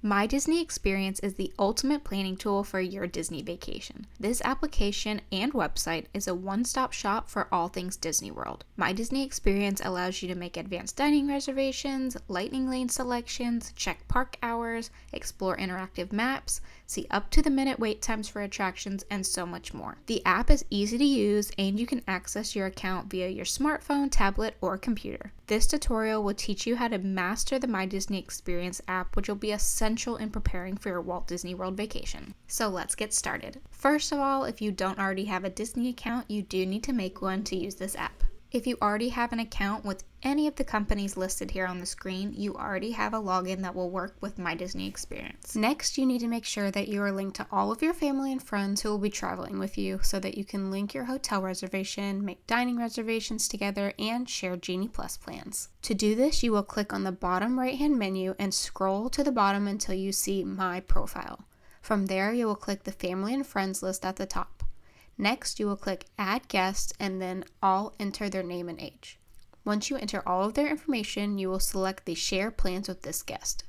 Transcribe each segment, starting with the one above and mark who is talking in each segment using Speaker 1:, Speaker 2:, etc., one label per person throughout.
Speaker 1: My Disney Experience is the ultimate planning tool for your Disney vacation. This application and website is a one-stop shop for all things Disney World. My Disney Experience allows you to make advanced dining reservations, lightning lane selections, check park hours, explore interactive maps, see up-to-the-minute wait times for attractions, and so much more. The app is easy to use, and you can access your account via your smartphone, tablet, or computer. This tutorial will teach you how to master the My Disney Experience app, which will be essential in preparing for your Walt Disney World vacation. So let's get started. First of all, if you don't already have a Disney account, you do need to make one to use this app. If you already have an account with any of the companies listed here on the screen, you already have a login that will work with My Disney Experience. Next, you need to make sure that you are linked to all of your family and friends who will be traveling with you so that you can link your hotel reservation, make dining reservations together, and share Genie Plus plans. To do this, you will click on the bottom right-hand menu and scroll to the bottom until you see My Profile. From there, you will click the Family and Friends list at the top. Next, you will click Add Guest and then all enter their name and age. Once you enter all of their information, you will select the Share Plans with this guest.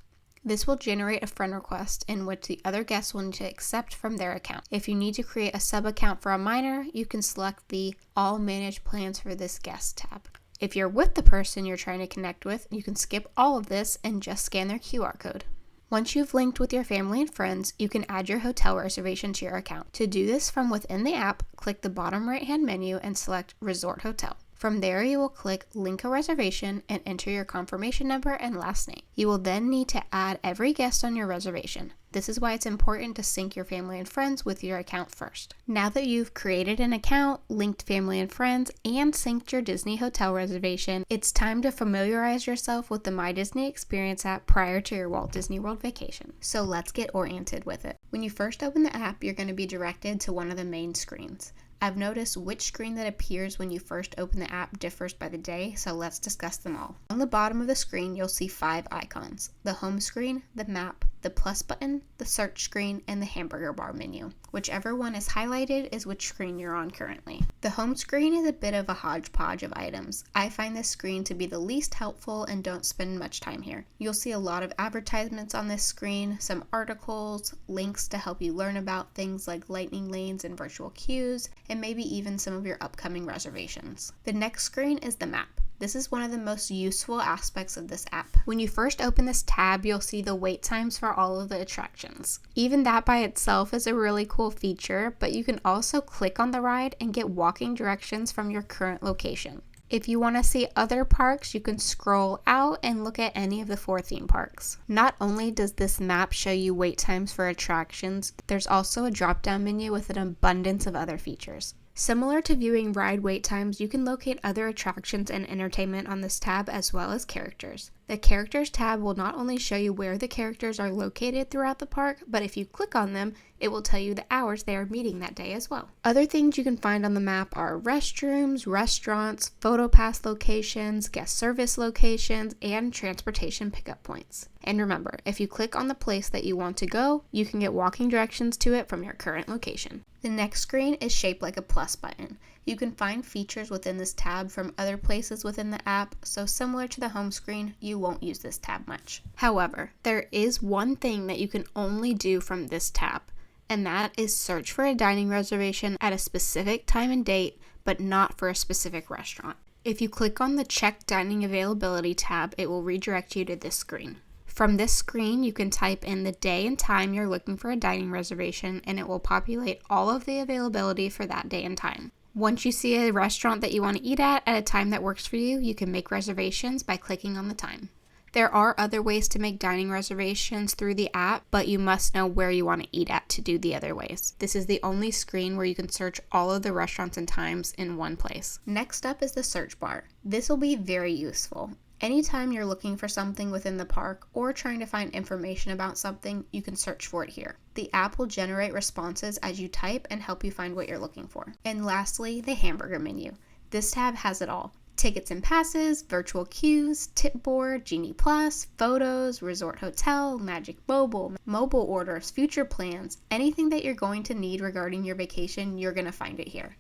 Speaker 1: This will generate a friend request in which the other guests will need to accept from their account. If you need to create a sub-account for a minor, you can select the All Manage Plans for this guest tab. If you're with the person you're trying to connect with, you can skip all of this and just scan their QR code. Once you've linked with your family and friends, you can add your hotel reservation to your account. To do this from within the app, click the bottom right-hand menu and select Resort Hotel. From there, you will click Link a Reservation and enter your confirmation number and last name. You will then need to add every guest on your reservation. This is why it's important to sync your family and friends with your account first. Now that you've created an account, linked family and friends, and synced your Disney hotel reservation, it's time to familiarize yourself with the My Disney Experience app prior to your Walt Disney World vacation. So let's get oriented with it. When you first open the app, you're going to be directed to one of the main screens. I've noticed which screen that appears when you first open the app differs by the day, so let's discuss them all. On the bottom of the screen, you'll see 5 icons: the home screen, the map, the plus button, the search screen, and the hamburger bar menu. Whichever one is highlighted is which screen you're on currently. The home screen is a bit of a hodgepodge of items. I find this screen to be the least helpful and don't spend much time here. You'll see a lot of advertisements on this screen, some articles, links to help you learn about things like lightning lanes and virtual queues, and maybe even some of your upcoming reservations. The next screen is the map. This is one of the most useful aspects of this app. When you first open this tab, you'll see the wait times for all of the attractions. Even that by itself is a really cool feature, but you can also click on the ride and get walking directions from your current location. If you want to see other parks, you can scroll out and look at any of the 4 theme parks. Not only does this map show you wait times for attractions, there's also a drop-down menu with an abundance of other features. Similar to viewing ride wait times, you can locate other attractions and entertainment on this tab as well as characters. The Characters tab will not only show you where the characters are located throughout the park, but if you click on them, it will tell you the hours they are meeting that day as well. Other things you can find on the map are restrooms, restaurants, PhotoPass locations, guest service locations, and transportation pickup points. And remember, if you click on the place that you want to go, you can get walking directions to it from your current location. The next screen is shaped like a plus button. You can find features within this tab from other places within the app, so similar to the home screen, you won't use this tab much. However, there is one thing that you can only do from this tab, and that is search for a dining reservation at a specific time and date, but not for a specific restaurant. If you click on the Check Dining Availability tab, it will redirect you to this screen. From this screen, you can type in the day and time you're looking for a dining reservation, and it will populate all of the availability for that day and time. Once you see a restaurant that you want to eat at a time that works for you, you can make reservations by clicking on the time. There are other ways to make dining reservations through the app, but you must know where you want to eat at to do the other ways. This is the only screen where you can search all of the restaurants and times in one place. Next up is the search bar. This will be very useful. Anytime you're looking for something within the park or trying to find information about something, you can search for it here. The app will generate responses as you type and help you find what you're looking for. And lastly, the hamburger menu. This tab has it all. Tickets and passes, virtual queues, tip board, Genie Plus, photos, resort hotel, Magic Mobile, mobile orders, future plans, anything that you're going to need regarding your vacation, you're going to find it here.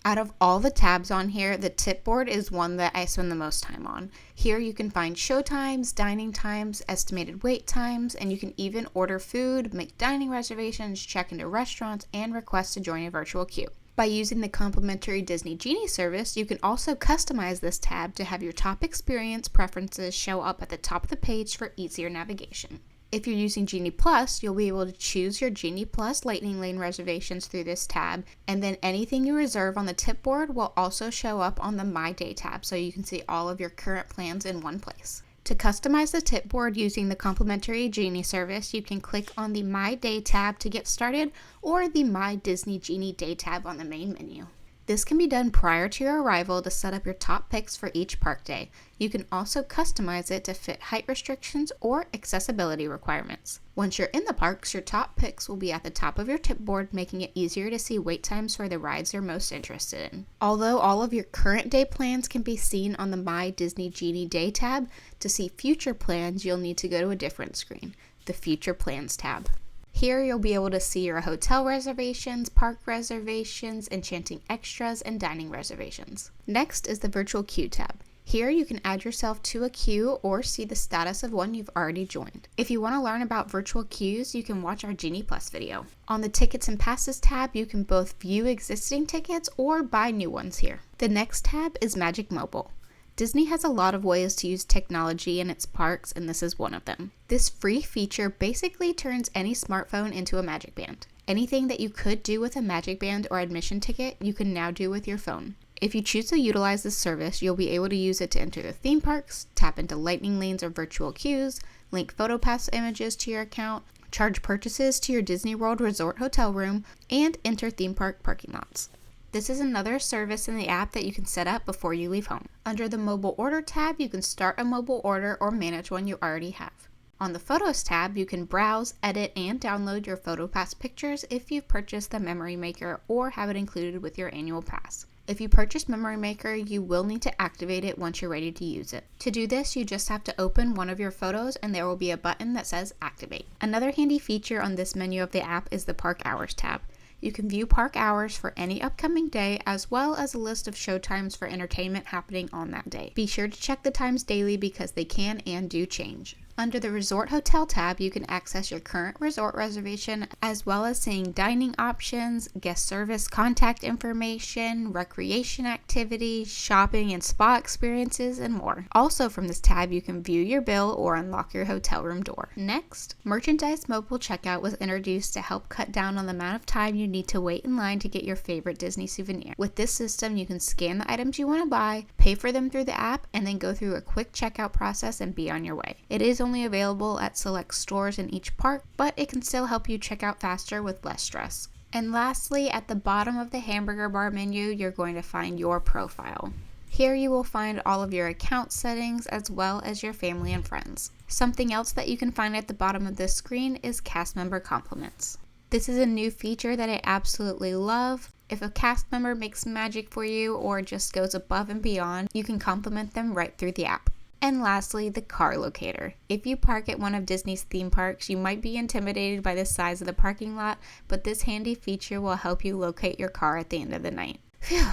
Speaker 1: Out of all the tabs on here, the tip board is one that I spend the most time on. Here you can find show times, dining times, estimated wait times, and you can even order food, make dining reservations, check into restaurants, and request to join a virtual queue. By using the complimentary Disney Genie service, you can also customize this tab to have your top experience preferences show up at the top of the page for easier navigation. If you're using Genie Plus, you'll be able to choose your Genie Plus Lightning Lane reservations through this tab, and then anything you reserve on the tip board will also show up on the My Day tab, so you can see all of your current plans in one place. To customize the tip board using the complimentary Genie service, you can click on the My Day tab to get started, or the My Disney Genie Day tab on the main menu. This can be done prior to your arrival to set up your top picks for each park day. You can also customize it to fit height restrictions or accessibility requirements. Once you're in the parks, your top picks will be at the top of your tip board, making it easier to see wait times for the rides you're most interested in. Although all of your current day plans can be seen on the My Disney Genie Day tab, to see future plans, you'll need to go to a different screen, the Future Plans tab. Here you'll be able to see your hotel reservations, park reservations, enchanting extras, and dining reservations. Next is the Virtual Queue tab. Here you can add yourself to a queue or see the status of one you've already joined. If you want to learn about virtual queues, you can watch our Genie Plus video. On the Tickets and Passes tab, you can both view existing tickets or buy new ones here. The next tab is Magic Mobile. Disney has a lot of ways to use technology in its parks, and this is one of them. This free feature basically turns any smartphone into a Magic Band. Anything that you could do with a Magic Band or admission ticket, you can now do with your phone. If you choose to utilize this service, you'll be able to use it to enter the theme parks, tap into lightning lanes or virtual queues, link PhotoPass images to your account, charge purchases to your Disney World Resort hotel room, and enter theme park parking lots. This is another service in the app that you can set up before you leave home. Under the Mobile Order tab, you can start a mobile order or manage one you already have. On the Photos tab, you can browse, edit, and download your PhotoPass pictures if you've purchased the Memory Maker or have it included with your annual pass. If you purchase Memory Maker, you will need to activate it once you're ready to use it. To do this, you just have to open one of your photos and there will be a button that says Activate. Another handy feature on this menu of the app is the Park Hours tab. You can view park hours for any upcoming day, as well as a list of show times for entertainment happening on that day. Be sure to check the times daily because they can and do change. Under the Resort Hotel tab, you can access your current resort reservation, as well as seeing dining options, guest service contact information, recreation activities, shopping and spa experiences, and more. Also from this tab, you can view your bill or unlock your hotel room door. Next, Merchandise Mobile Checkout was introduced to help cut down on the amount of time you need to wait in line to get your favorite Disney souvenir. With this system, you can scan the items you want to buy, pay for them through the app, and then go through a quick checkout process and be on your way. It is only available at select stores in each park, but it can still help you check out faster with less stress. And lastly, at the bottom of the hamburger bar menu, you're going to find your profile. Here you will find all of your account settings as well as your family and friends. Something else that you can find at the bottom of this screen is cast member compliments. This is a new feature that I absolutely love. If a cast member makes magic for you or just goes above and beyond, you can compliment them right through the app. And lastly, the car locator. If you park at one of Disney's theme parks, you might be intimidated by the size of the parking lot, but this handy feature will help you locate your car at the end of the night. Phew,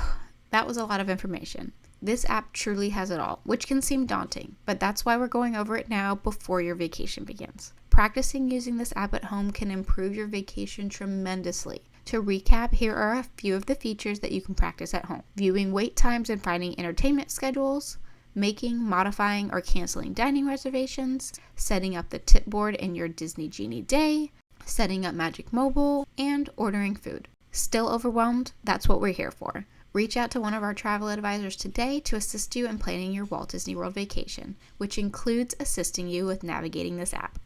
Speaker 1: that was a lot of information. This app truly has it all, which can seem daunting, but that's why we're going over it now before your vacation begins. Practicing using this app at home can improve your vacation tremendously. To recap, here are a few of the features that you can practice at home. Viewing wait times and finding entertainment schedules, making, modifying, or canceling dining reservations, setting up the tip board in your Disney Genie Day, setting up Magic Mobile, and ordering food. Still overwhelmed? That's what we're here for. Reach out to one of our travel advisors today to assist you in planning your Walt Disney World vacation, which includes assisting you with navigating this app.